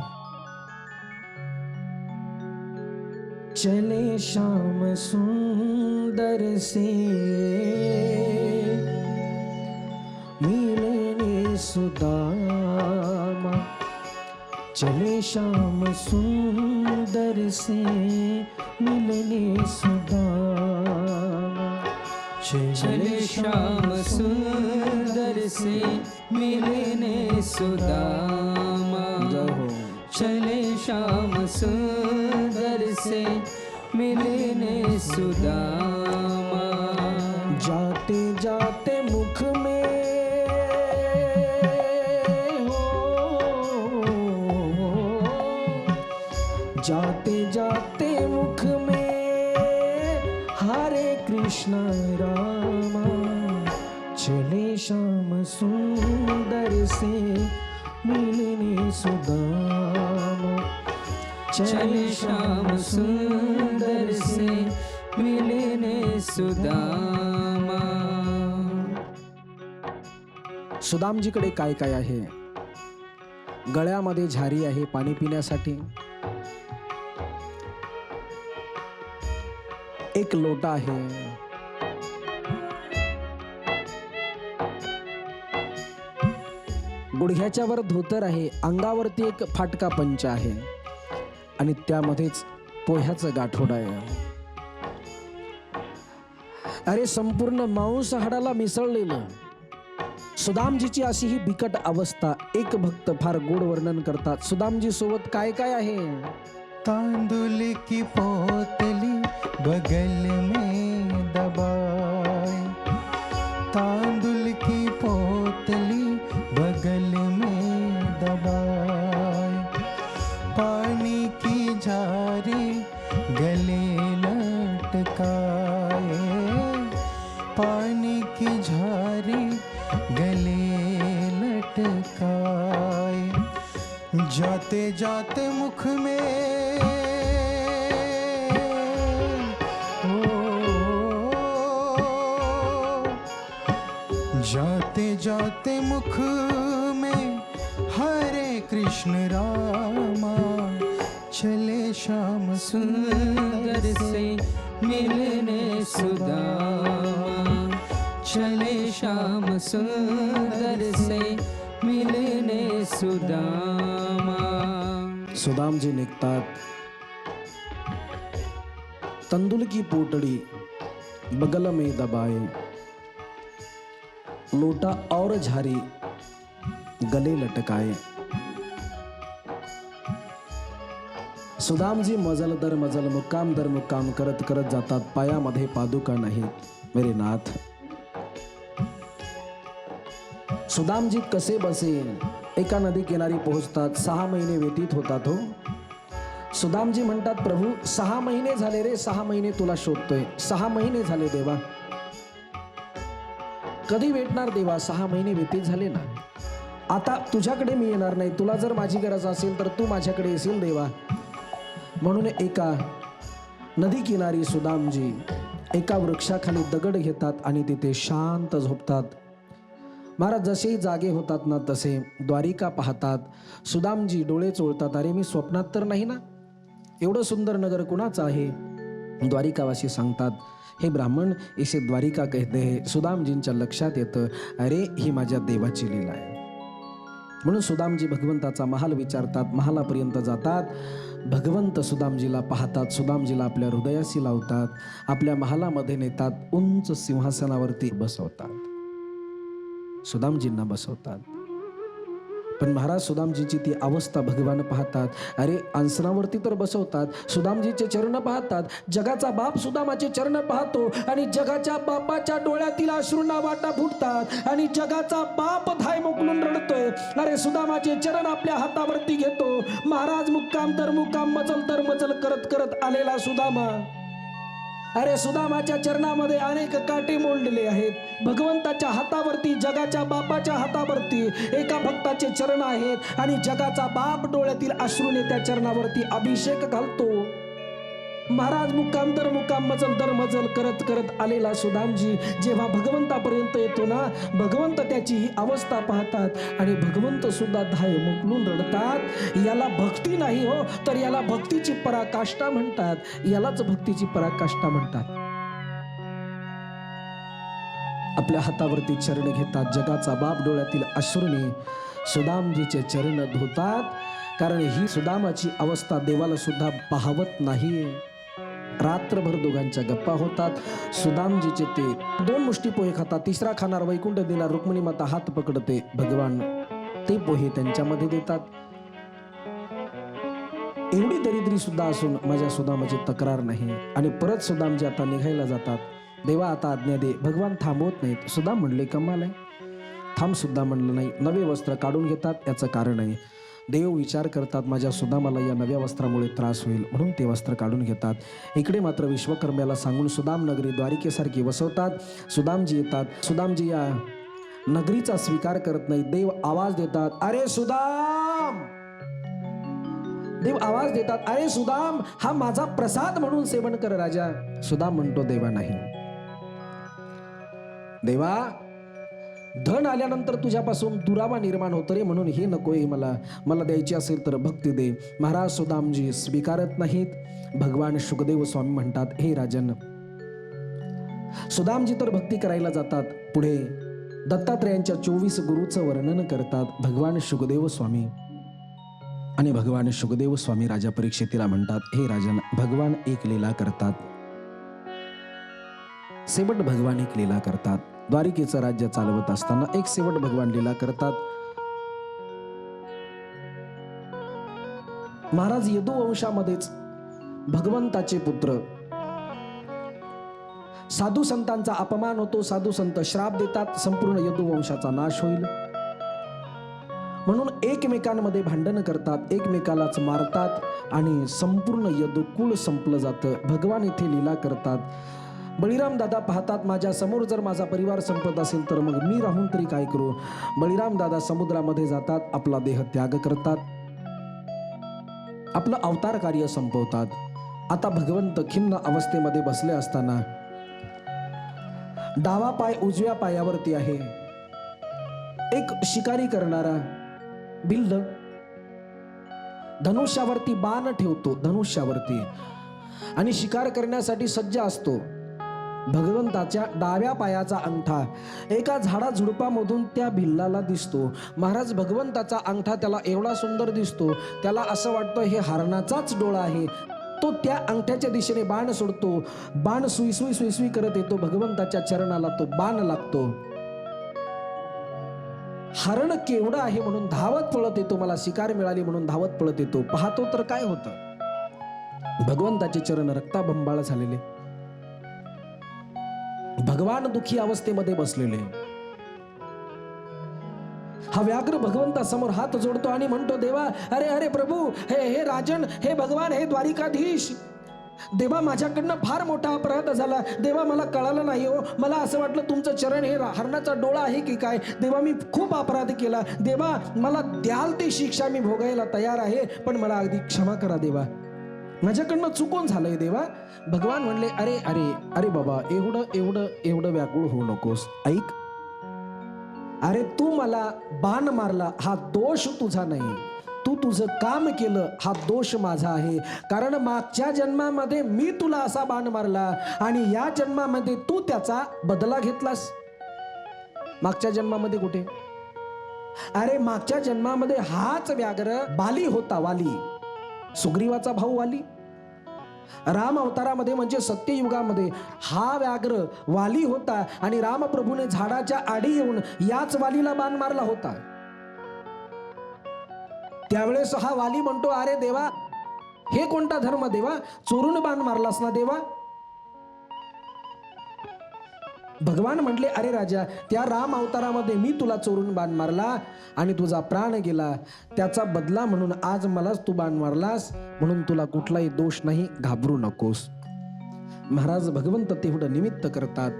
चले श्याम सुंदर से मिलने सुदामा, चले श्याम सुंदर से मिलने सुदामा, चले श्याम सुंदर से मिलने सुदामा, चले श्याम सुंदर से मिलने सुदामा। जाते जाते मुख में जाते जाते मुख में हरे कृष्ण रामा, चले श्याम सुंदर से मिलने सुदामा, चले श्याम सुंदर से मिलने सुदामा। सुदामजीकडे काय काय आहे? गळ्यामध्ये झारी आहे पाणी पिण्यासाठी, एक लोटा आहे, गुडघ्याच्या वर धोतर आहे, अंगावरती एक फाटका पंच आहे आणि त्यामध्येच पोह्याचं गाठोड आहे. अरे संपूर्ण मांस हाडाला मिसळलेलं. सुदामजीची अशी ही बिकट अवस्था. एक भक्त फार गोड वर्णन करतात. सुदामजी सोबत काय काय आहे? तांदुल की पोतली बगल में दबाए, तांदुल की पोतली बगल में दबाए, पानी की झारी गले लटकाए, पानी की झारी गले लटकाए, जाते जाते मुख में जाते जाते मुख में हरे कृष्ण रामा, चले श्याम सुंदर से मिलने सुदामा, चले श्याम सुंदर से मिलने सुदामा। सुदामजी निघतात. तंदुल की पोटड़ी बगल में दबाए, लोटा और झारी गले लटकाए. सुदामजी मजल दर मजल मुक्काम दर मुक्काम करत करत जातात. पायामध्ये पादुका नाहीत. मेरे नाथ, सुदामजी कसे बसे एका नदी किनारी पोहोचतात. 6 महिने व्यतीत होतात. हो, सुदामजी म्हणतात, प्रभू 6 महिने झाले रे, 6 महिने तुला शोधतोय, 6 महिने झाले देवा. कधी भेटणार देवा? 6 महिने व्यतीत झाले ना. आता तुझ्याकडे मी येणार नाही. तुला जर माझी गरज असेल तर तू माझ्याकडे येशील देवा. म्हणून एका नदी किनारी सुदामजी एका वृक्षाखाली दगड घेतात आणि तिथे शांत झोपतात. महाराज जसे जागे होतात ना तसे द्वारिका पाहतात. सुदामजी डोळे चोळतात. अरे मी स्वप्नात तर नाही ना? एवढं सुंदर नगर कुणाचं आहे? द्वारिकावासी सांगतात, हे ब्राह्मण इसे द्वारिका कहते हैं. सुदामजींच्या लक्षात येतं, अरे ही माझ्या देवाची लीला आहे. म्हणून सुदामजी भगवंताचा महाल विचारतात. महालापर्यंत जातात. भगवंत सुदामजीला पाहतात. सुदामजीला आपल्या हृदयाशी लावतात. आपल्या महालामध्ये नेतात. उंच सिंहासनावरती बसवतात. सुदामजींना बसवतात. पण महाराज सुदामजीची ती अवस्था भगवान पाहतात. अरे आसनावरती तर बसवतात, सुदामजीचे चरण पाहतात. जगाचा बाप सुदामाचे चरण पाहतो आणि जगाच्या बापाच्या डोळ्यातील अश्रूंना वाटा फुटतात आणि जगाचा बाप धाय मोकलून रडतोय. अरे सुदामाचे चरण आपल्या हातावरती घेतो. महाराज मुक्काम दर मुक्काम मजल दर मजल करत करत आलेला सुदामा. अरे सुदामाच्या चरणामध्ये अनेक काटे मोडलेले आहेत. भगवंताच्या हातावरती, जगाच्या बापाच्या हातावरती एका भक्ताचे चरण आहेत आणि जगाचा बाप डोळ्यातील अश्रूने त्या चरणावरती अभिषेक घालतो. महाराज मुक्काम दर मुक्काम मजल दर मजल करत करत आलेला सुदामजी जेव्हा भगवंतापर्यंत येतो ना, भगवंत त्याची ही अवस्था पाहतात आणि भगवंत सुद्धा धाय मोकलून रडतात. याला भक्ती नाही हो, तर याला भक्तीची पराकाष्ठा म्हणतात. यालाच भक्तीची पराकाष्ठा म्हणतात. आपल्या हातावरती चरण घेतात. जगाचा बाप डोळ्यातील अश्रूने सुदामजीचे चरण धुतात कारण ही सुदामाची अवस्था देवाला सुद्धा पाहवत नाही. रात्रभर दोघांच्या गप्पा होतात. सुदामजीचे ते 2 मुष्टी पोहे खातात, तिसरा खाणार वैकुंठ देणार. रुक्मिणी माता हात पकडते, भगवान ते पोहे त्यांच्यामध्ये देतात. एवढी दरिद्री सुद्धा असून माझ्या सुदामाची तक्रार नाही. आणि परत सुदामजी आता निघायला जातात. देवा आता आज्ञा दे. भगवान थांबवत नाहीत. सुदाम म्हणले कमाल आहे, थांब सुद्धा म्हणलं नाही. नवे वस्त्र काढून घेतात. याचं कारण आहे, देव विचार करतात माझ्या सुदामाला या नव्या वस्त्रामुळे त्रास होईल म्हणून ते वस्त्र काढून घेतात. इकडे मात्र विश्वकर्म्याला सांगून सुदाम नगरी द्वारिकेसारखी वसवतात. सुदामजी येतात. सुदामजी या नगरीचा स्वीकार करत नाही. देव आवाज देतात, अरे सुदाम. देव आवाज देतात, अरे सुदाम, हा माझा प्रसाद म्हणून सेवन कर राजा. सुदाम म्हणतो, देवा नाही. देवा, धन आल्यानंतर तुझ्यापासून दुरावा निर्माण होतो रे, म्हणून हे नकोय मला द्यायची असेल तर भक्ती दे. महाराज सुदामजी स्वीकारत नाहीत. भगवान शुकदेव स्वामी म्हणतात, हे राजन. सुदामजी तर भक्ती करायला जातात. पुढे दत्तात्रयांच्या 24 गुरुचं वर्णन करतात भगवान शुकदेव स्वामी. आणि भगवान शुकदेव स्वामी राजा परीक्षितीला म्हणतात, हे राजन, भगवान एक लीला करतात. शेवट भगवान एक लीला करतात. द्वारिकेचं राज्य चालवत असताना एक शेवट भगवान लीला करतात. महाराज यदुवंशामध्येच भगवंताचे पुत्र साधू संतांचा अपमान होतो. साधू संत श्राप देतात, संपूर्ण यदुवंशाचा नाश होईल म्हणून एकमेकांमध्ये भांडण करतात, एकमेकालाच मारतात आणि संपूर्ण यदुकुळ संपलं जातं. भगवान इथे लीला करतात. बळीराम दादा पाहतात, माझ्या समोर जर माझा परिवार संपत असेल तर मग मी राहून तरी काय करू. बळीराम दादा समुद्रामध्ये जातात, आपला देह त्याग करतात, आपलं अवतार कार्य संपवतात. आता भगवंत खिन्न अवस्थेमध्ये बसले असताना डावा पाय उजव्या पायावरती आहे. एक शिकारी करणारा भिल्ल धनुष्यावरती बाण ठेवतो, धनुष्यावरती, आणि शिकार करण्यासाठी सज्ज असतो. भगवंताच्या डाव्या पायाचा अंगठा एका झाडा झुडपामधून त्या भिल्लाला दिसतो. महाराज भगवंताचा अंगठा त्याला एवढा सुंदर दिसतो, त्याला असं वाटतं हे हरणाचाच डोळा आहे. तो त्या अंगठ्याच्या दिशेने बाण सोडतो. बाण सुईसुई सुईसुई करत येतो. भगवंताच्या चरणाला तो बाण लागतो. हरण केवढं आहे म्हणून धावत पळत येतो. मला शिकार मिळाली म्हणून धावत पळत येतो. पाहतो तर काय होतं, भगवंताचे चरण रक्ताबंबाळ झालेले, भगवान दुखी अवस्थेमध्ये बसलेले. हा व्याघ्र भगवंतासमोर हात जोडतो आणि म्हणतो, देवा, अरे अरे प्रभू, हे राजन, हे भगवान, हे द्वारिकाधीश, देवा, माझ्याकडनं फार मोठा अपराध झाला. देवा, मला कळालं नाही हो. मला असं वाटलं तुमचं चरण हे हरणाचा डोळा आहे की काय. देवा, मी खूप अपराध केला. देवा, मला द्याल ती शिक्षा मी भोगायला तयार आहे, पण मला अगदी क्षमा करा देवा, माझ्याकडनं चुकून झालंय देवा. भगवान म्हणले, अरे अरे अरे बाबा, एवढं व्याकुळ होऊ नकोस. ऐक, अरे तू मला बाण मारला हा दोष तुझा नाही, तू तुझं काम केलं हा दोष माझा आहे. कारण मागच्या जन्मामध्ये मी तुला असा बाण मारला आणि या जन्मामध्ये तू त्याचा बदला घेतलास. मागच्या जन्मामध्ये कुठे? अरे मागच्या जन्मामध्ये हाच व्याघ्र वाली होता. वाली, सुग्रीवाचा भाऊ वाली. राम अवतारामध्ये म्हणजे सत्ययुगामध्ये हा व्याघ्र वाली होता आणि रामप्रभूने झाडाच्या आडी येऊन याच वालीला बाण मारला होता. त्यावेळेस हा वाली म्हणतो, अरे देवा, हे कोणता धर्म देवा, चोरून बाण मारलास ना देवा. भगवान म्हटले, अरे राजा, त्या राम अवतारामध्ये मी तुला चोरून बाण मारला आणि तुझा प्राण गेला, त्याचा बदला म्हणून आज मलाच तू बाण मारलास, म्हणून तुला कुठलाही दोष नाही, घाबरू नकोस. महाराज भगवंत तेवढं निमित्त करतात,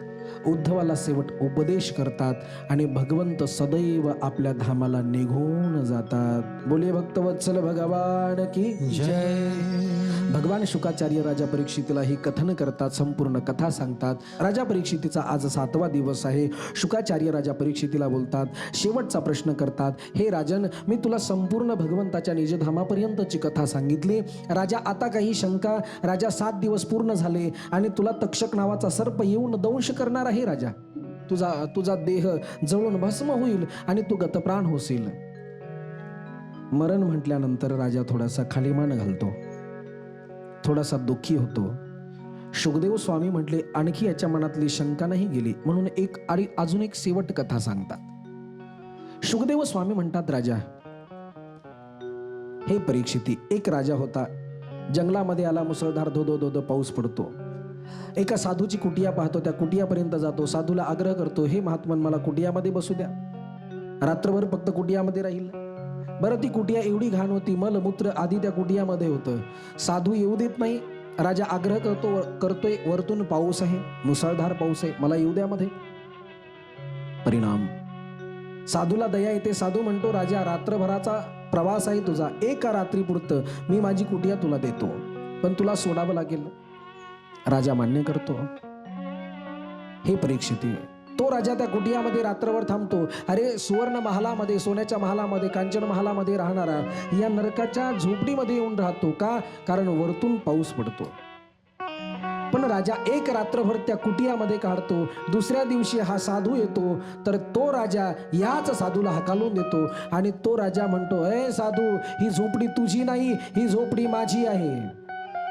उद्धवाला शेवट उपदेश करतात आणि भगवंत सदैव आपल्या धामाला निघून जातात. बोलिये भक्तवत्सल भगवान की जय. भगवान शुकाचार्य राजा परीक्षितीला ही कथन करतात, संपूर्ण कथा सांगतात. राजा परीक्षितीचा आज 7वा दिवस आहे. शुकाचार्य राजा परीक्षितीला बोलतात, शेवटचा प्रश्न करतात, हे राजन, मी तुला संपूर्ण भगवंताच्या निजधामापर्यंतची कथा सांगितली. राजा, आता काही शंका? राजा, 7 दिवस पूर्ण झाले आणि तुला तक्षक नावाचा सर्प येऊन दंश करणार आहे. राजा, तुझा देह जळून भस्म होईल आणि तू गतप्राण होशील. मरण म्हटल्यानंतर राजा थोडासा खालीमान घालतो, थोडासा दुःखी होतो. शुकदेव स्वामी म्हटले आणखी याच्या मनातली शंका नाही गेली म्हणून अजून एक शेवट कथा सांगतात. शुकदेव स्वामी म्हणतात, राजा हे परीक्षिती, एक राजा होता. जंगलामध्ये आला, मुसळधार धो धो पाऊस पडतो. एका साधूची कुटिया पाहतो, त्या कुटियापर्यंत जातो. साधूला आग्रह करतो, हे महात्मन मला कुटियामध्ये बसू द्या, रात्रभर फक्त कुटियामध्ये राहील. बरं, ती कुटिया एवढी घाण होती, मलमूत्र आधी त्या कुटियामध्ये होतं. साधू येऊ देत नाही. राजा आग्रह करतोय, वरतून पाऊस आहे, मुसळधार पाऊस आहे, मला येऊ द्या मध्ये. परिणाम, साधूला दया येते. साधू म्हणतो, राजा रात्रभराचा प्रवास आहे तुझा, एका रात्रीपुरतं मी माझी कुटिया तुला देतो, पण तुला सोडावं लागेल. राजा मान्य करतो. हे परीक्षिती, तो राजा त्या कुटियामध्ये रात्रभर थांबतो. अरे, सुवर्ण महालामध्ये, सोन्याच्या महालामध्ये, कांचन महालामध्ये राहणारा या नरकाच्या झोपडीमध्ये येऊन राहतो. का? कारण वरतून पाऊस पडतो. पण राजा एक रात्रभर त्या कुटियामध्ये काढतो. दुसऱ्या दिवशी हा साधू येतो, तर तो राजा याच साधूला हकालून देतो आणि तो राजा म्हणतो, ए साधू, ही झोपडी तुझी नाही, ही झोपडी माझी आहे.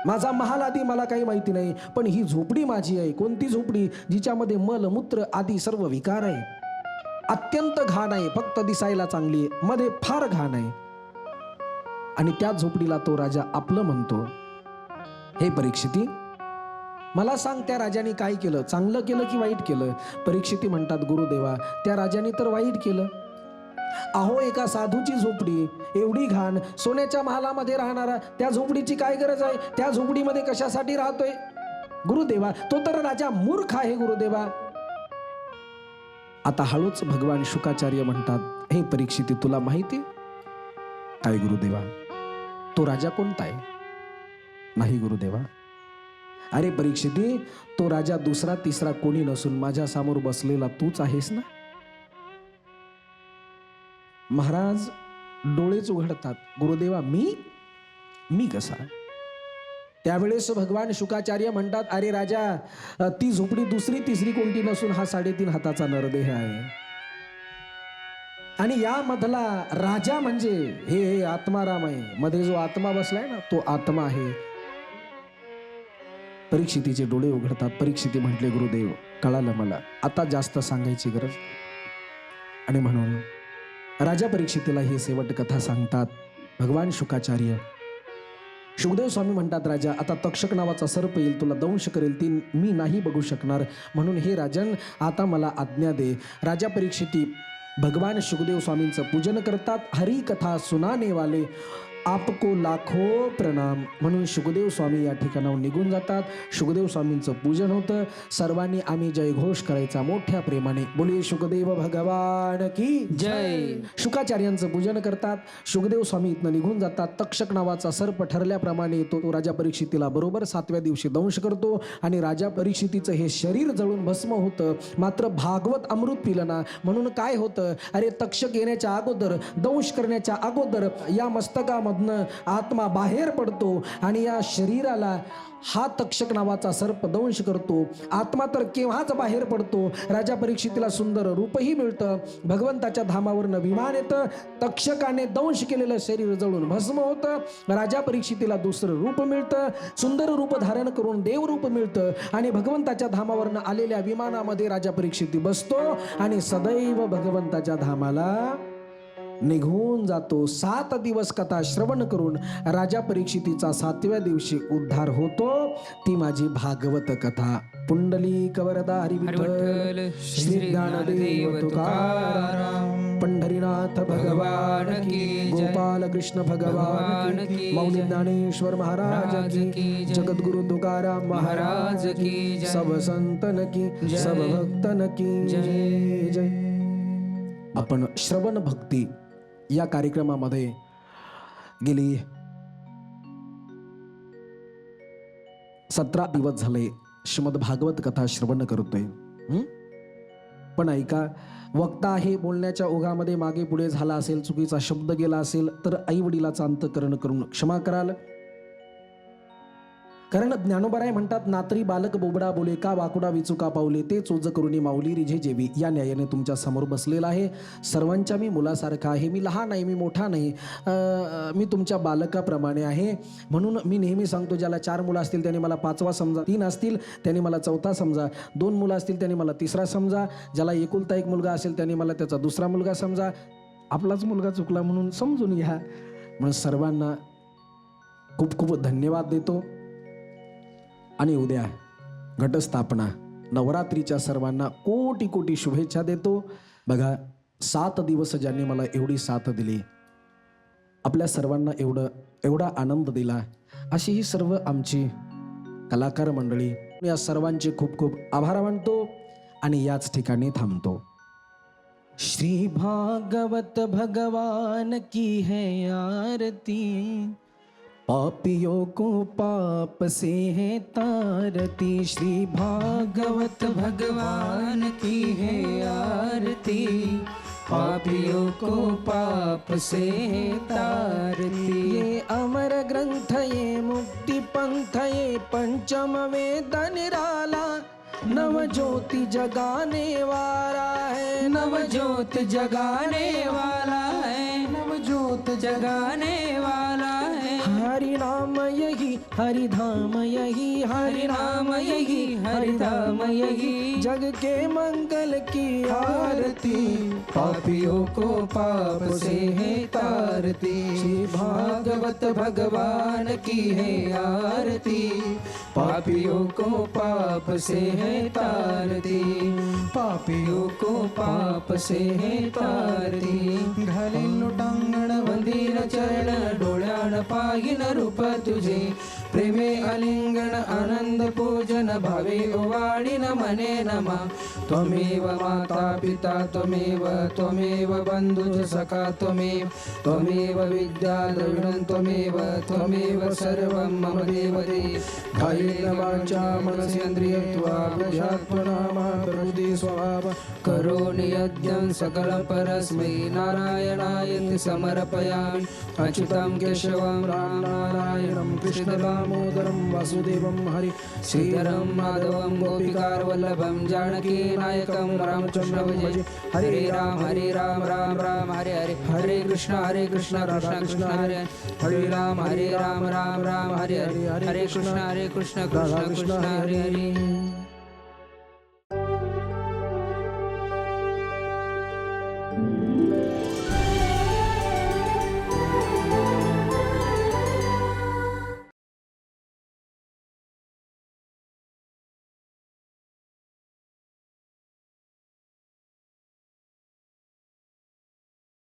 माझा महाल आधी मला काही माहिती नाही, पण ही झोपडी माझी आहे. कोणती झोपडी? जिच्यामध्ये मल मूत्र आदी सर्व विकार आहे. अत्यंत घाण आहे, फक्त दिसायला चांगली आहे, मध्ये फार घाण आहे. आणि त्या झोपडीला तो राजा आपलं म्हणतो. हे परीक्षिती, मला सांग, त्या राजाने काय केलं? चांगलं केलं की वाईट केलं? परीक्षिती म्हणतात, गुरुदेवा, त्या राजाने तर वाईट केलं. अहो, एका साधूची झोपडी एवढी घाण, सोन्याच्या महालामध्ये राहणारा, त्या झोपडीची काय गरज आहे? त्या झोपडीमध्ये कशासाठी राहतोय? गुरुदेवा, तो तर राजा मूर्ख आहे गुरुदेवा. आता हळूच भगवान शुकाचार्य म्हणतात, हे परीक्षिती, तुला माहिती काय गुरुदेवा? तो राजा कोणता आहे? नाही गुरुदेवा. अरे परीक्षिती, तो राजा दुसरा तिसरा कोणी नसून माझ्या समोर बसलेला तूच आहेस ना. महाराज डोळेच उघडतात. गुरुदेवा, मी कसा? त्यावेळेस भगवान शुकाचार्य म्हणतात, अरे राजा, ती झोपडी दुसरी तिसरी कोणती नसून हा 3.5 हाताचा नरदेह आहे. आणि या मधला राजा म्हणजे हे आत्माराम आहे. मध्ये जो आत्मा बसलाय ना, तो आत्मा आहे. परीक्षितीचे डोळे उघडतात. परीक्षिती म्हटले, गुरुदेव, कळालं मला, आता जास्त सांगायची गरज. आणि म्हणून राजा परीक्षितीला ही शेवट कथा सांगतात भगवान शुकाचार्य. शुकदेव स्वामी म्हणतात, राजा, आता तक्षक नावाचा सर्प येईल, तुला दंश करेल, ती मी नाही बघू शकणार, म्हणून हे राजन, आता मला आज्ञा दे. राजा परीक्षिती भगवान शुकदेव स्वामींचं पूजन करतात. हरी कथा सुनाने वाले आपको लाखो प्रणाम म्हणून शुकदेव स्वामी या ठिकाणाहून निघून जातात. शुकदेव स्वामींचं पूजन होतं. सर्वांनी आम्ही जयघोष करायचा मोठ्या प्रेमाने. बोलिये शुकदेव भगवान की जय. शुकाचार्यांचं पूजन करतात. शुकदेव स्वामी इथनं निघून जातात. तक्षक नावाचा सर्प ठरल्याप्रमाणे तो राजा परीक्षितीला बरोबर 7व्या दिवशी दंश करतो आणि राजा परीक्षितीचं हे शरीर जळून भस्म होतं. मात्र भागवत अमृत पिलं ना, म्हणून काय होतं, अरे तक्षक येण्याच्या अगोदर, दंश करण्याच्या अगोदर या मस्तकामध्ये आत्मा बाहेर पडतो आणि या शरीराला हा तक्षक नावाचा सर्प दंश करतो. आत्मा तर केव्हाच बाहेर पडतो. राजा परीक्षितीला सुंदर रूपही मिळतं. भगवंताच्या धामावरनं विमान येतं. तक्षकाने दंश केलेलं शरीर जळून भस्म होतं. राजा परीक्षितीला दुसरं रूप मिळतं. सुंदर रूप धारण करून देवरूप मिळतं आणि भगवंताच्या धामावरनं आलेल्या विमानामध्ये राजा परीक्षिती बसतो आणि सदैव भगवंताच्या धामाला निघून जातो. 7 दिवस कथा श्रवण करून राजा परीक्षितीचा 7व्या दिवशी उद्धार होतो. ती माझी भागवत कथा. पुंडलिक वरदा हरी विठ्ठल, श्री ज्ञानदेव तुकाराम, पंढरीनाथ भगवान की, गोपाल कृष्ण भगवान की, मौनी ज्ञानेश्वर महाराज की, जगद्गुरु तुकाराम महाराज की, सब संतन की, सब भक्तन की जय जय. आपण श्रवण भक्ती या कार्यक्रमामध्ये गेली 17 दिवस झाले श्रीमद भागवत कथा श्रवण करतोय. पण ऐका, वक्ता आहे, बोलण्याच्या ओघामध्ये मागे पुढे झाला असेल, चुकीचा शब्द गेला असेल तर आई वडिलाचा अंतःकरण करून क्षमा कराल. कारण ज्ञानोबराय म्हणतात, नातरी बालक बोबडा बोले, का वाकुडा विचुका पावले, ते चोज करुणी माऊली रिझे जेवी. या न्यायाने तुमच्या समोर बसलेला आहे. सर्वांच्या मी मुलासारखा आहे. मी लहान नाही, मी मोठा नाही, मी तुमच्या बालकाप्रमाणे आहे. म्हणून मी नेहमी सांगतो, ज्याला 4 मुलं असतील त्याने मला 5वा समजा, 3 असतील त्याने मला 4था समजा, 2 मुलं असतील त्याने मला 3रा समजा, ज्याला एकुलता एक मुलगा असेल त्याने मला त्याचा 2रा मुलगा समजा. आपलाच मुलगा चुकला म्हणून समजून घ्या. म्हणून सर्वांना खूप खूप धन्यवाद देतो. आणि उद्या घटस्थापना, नवरात्रीच्या सर्वांना कोटी कोटी शुभेच्छा देतो. बघा, 7 दिवस ज्यांनी मला एवढी साथ दिली, आपल्या सर्वांना एवढा आनंद दिला, अशी ही सर्व आमची कलाकार मंडळी, या सर्वांचे खूप खूप आभार मानतो आणि याच ठिकाणी थांबतो. श्री भागवत भगवान की है आरती, पापियों को पाप से है तारती. श्री भागवत भगवान की है आरती, पापियों को पाप से है तारती. ये अमर ग्रंथ, ये मुक्ति पंथ, ये पंचम वेद निराला, नव ज्योति जगाने वाला है, नव ज्योत जगाने वाला है, नव ज्योत जगाने वाला है. हरि नाम यही, हरि धाम यही, हरि नाम यही, हरि धाम यही, जग के मंगल की आरती, पापियों को पाप से है तारती. श्री भागवत भगवान की है आरती, पापियों को पाप से है तारती, पापियों को पाप से है तारती. घालीन लोटांगण वंदीन चरण, डोळ्यान पाहिन रूप तुझे, प्रेमे अलिंगण आनंद पूजन, भावे ओवाळीन मने नमा. त्वमेव माता पिता त्वमेव बंधुज सखा त्वमेव विद्या द्रविणं त्वमेव सर्वं मम देव देव. कायेन वाचा मनसेन्द्रियत्वा बुद्ध्यात्मना प्रकृति स्वभाव करोमि यज्ञं सकलं परस्मै नारायणाय समर्पयामि. अच्युतं केशवं राम नारायणं कृष्ण दामोदरं वासुदेवं हरि श्रीधरं माधवं गोपिकावल्लभं जानकी नायकं रामचंद्र भजे. हरे राम राम राम हरे हरे, हरे कृष्ण कृष्ण कृष्ण हरे हरे, हरे राम राम राम हरे हरे, हरे कृष्ण कृष्ण कृष्ण हरे हरे.